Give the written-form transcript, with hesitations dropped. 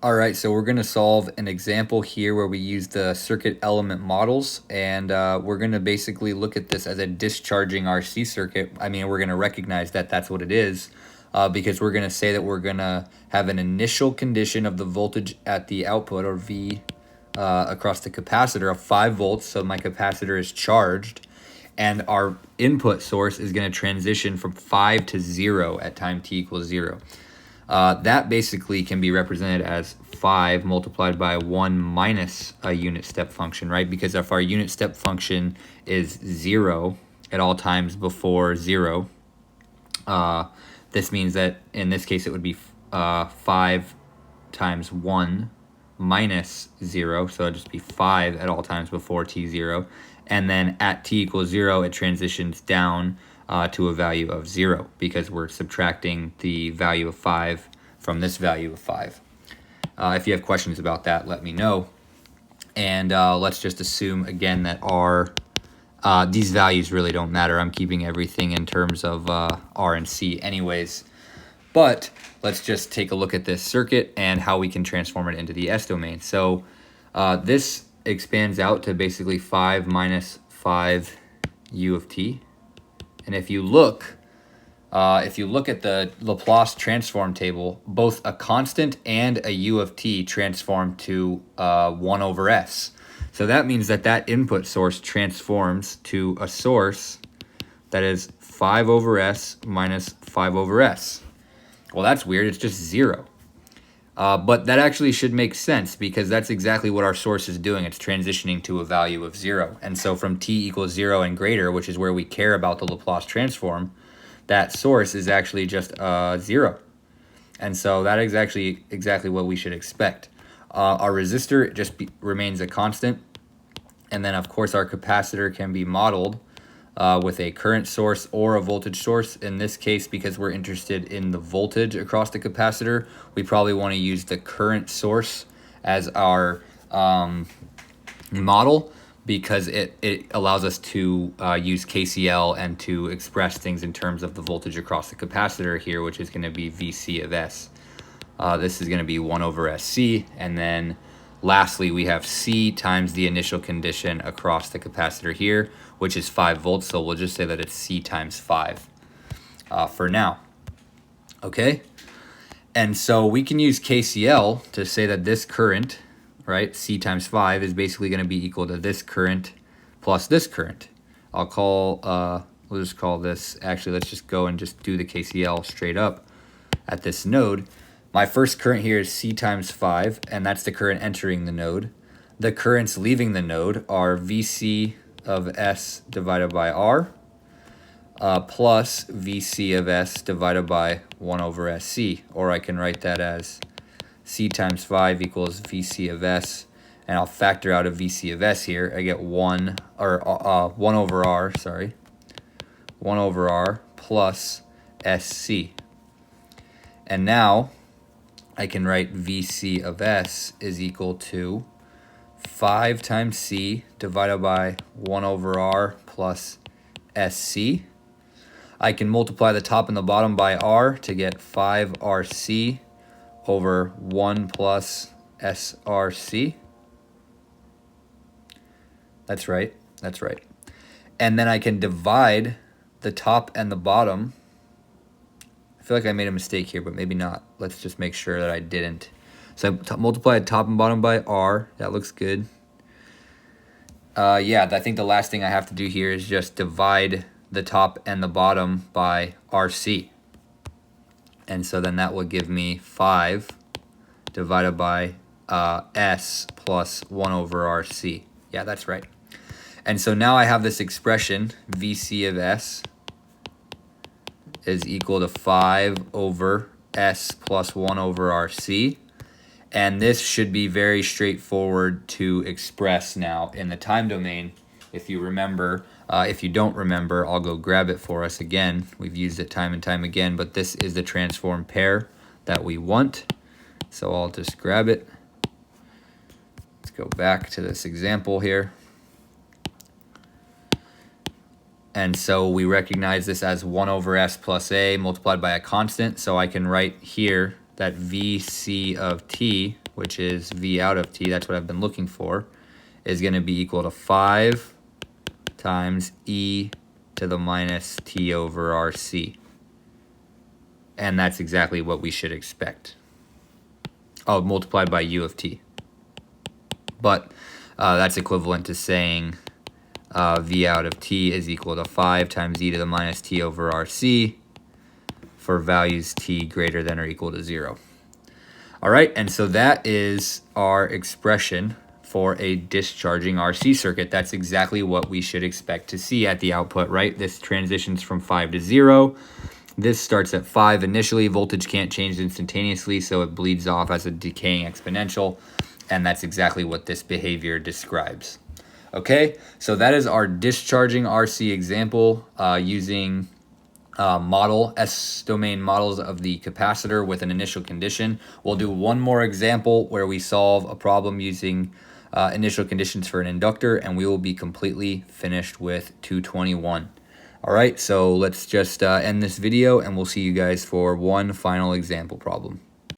All right, so we're going to solve an example here where we use the circuit element models, and we're going to basically look at this as a discharging RC circuit. I mean, we're going to recognize that that's what it is, because we're going to say that we're going to have an initial condition of the voltage at the output, or V, across the capacitor of 5 volts, so my capacitor is charged, and our input source is going to transition from 5 to 0 at time t equals 0. That basically can be represented as 5 multiplied by 1 minus a unit step function, right? Because if our unit step function is 0 at all times before 0, this means that in this case it would be 5 times 1 minus 0, so it'd just be 5 at all times before t0. And then at t equals 0, it transitions down to a value of 0 because we're subtracting the value of 5 from this value of 5. If you have questions about that, let me know. And let's just assume again that these values really don't matter. I'm keeping everything in terms of R and C anyways. But let's just take a look at this circuit and how we can transform it into the S domain. So this expands out to basically 5 minus 5 u of t. And if you look at the Laplace transform table, both a constant and a u of t transform to 1 over s. So that means that input source transforms to a source that is 5 over s minus 5 over s. Well, that's weird. It's just 0. But that actually should make sense because that's exactly what our source is doing. It's transitioning to a value of 0. And so from t equals 0 and greater, which is where we care about the Laplace transform, that source is actually just 0. And so that is actually exactly what we should expect. Our resistor just remains a constant. And then, of course, our capacitor can be modeled with a current source or a voltage source. In this case, because we're interested in the voltage across the capacitor, we probably want to use the current source as our model because it allows us to use KCL and to express things in terms of the voltage across the capacitor here, which is going to be VC of S. This is going to be 1 over SC, and then lastly, we have C times the initial condition across the capacitor here, which is 5 volts. So we'll just say that it's C times 5 for now. Okay? And so we can use KCL to say that this current, right, C times 5 is basically going to be equal to this current plus this current. We'll just call this, actually, let's just go and just do the KCL straight up at this node. My first current here is C times 5, and that's the current entering the node. The currents leaving the node are VC of S divided by R plus VC of S divided by 1 over SC. Or I can write that as C times 5 equals VC of S, and I'll factor out a VC of S here. I get 1 over R, 1 over R plus SC. And now I can write VC of S is equal to 5 times C divided by 1 over R plus SC. I can multiply the top and the bottom by R to get 5RC over 1 plus SRC. That's right. And then I can divide the top and the bottom. I feel like I made a mistake here, but maybe not. Let's just make sure that I didn't. So I multiplied top and bottom by R. That looks good. Yeah, I think the last thing I have to do here is just divide the top and the bottom by RC. And so then that would give me 5 divided by S plus 1 over RC. Yeah, that's right. And so now I have this expression, VC of S is equal to 5 over S plus 1 over RC. And this should be very straightforward to express now in the time domain. If you remember, if you don't remember, I'll go grab it for us again. We've used it time and time again, but this is the transform pair that we want. So I'll just grab it. Let's go back to this example here. And so we recognize this as 1 over S plus A multiplied by a constant. So I can write here that VC of t, which is V out of t, that's what I've been looking for, is going to be equal to 5 times e to the minus t over RC. And that's exactly what we should expect. Oh, multiplied by u of t. But that's equivalent to saying V out of t is equal to 5 times e to the minus t over RC for values t greater than or equal to 0. All right, and so that is our expression for a discharging RC circuit. That's exactly what we should expect to see at the output, right? This transitions from 5 to 0. This starts at 5 initially. Voltage can't change instantaneously, so it bleeds off as a decaying exponential, and that's exactly what this behavior describes. Okay, so that is our discharging RC example using S-domain models of the capacitor with an initial condition. We'll do one more example where we solve a problem using initial conditions for an inductor, and we will be completely finished with 221. All right, so let's just end this video, and we'll see you guys for one final example problem.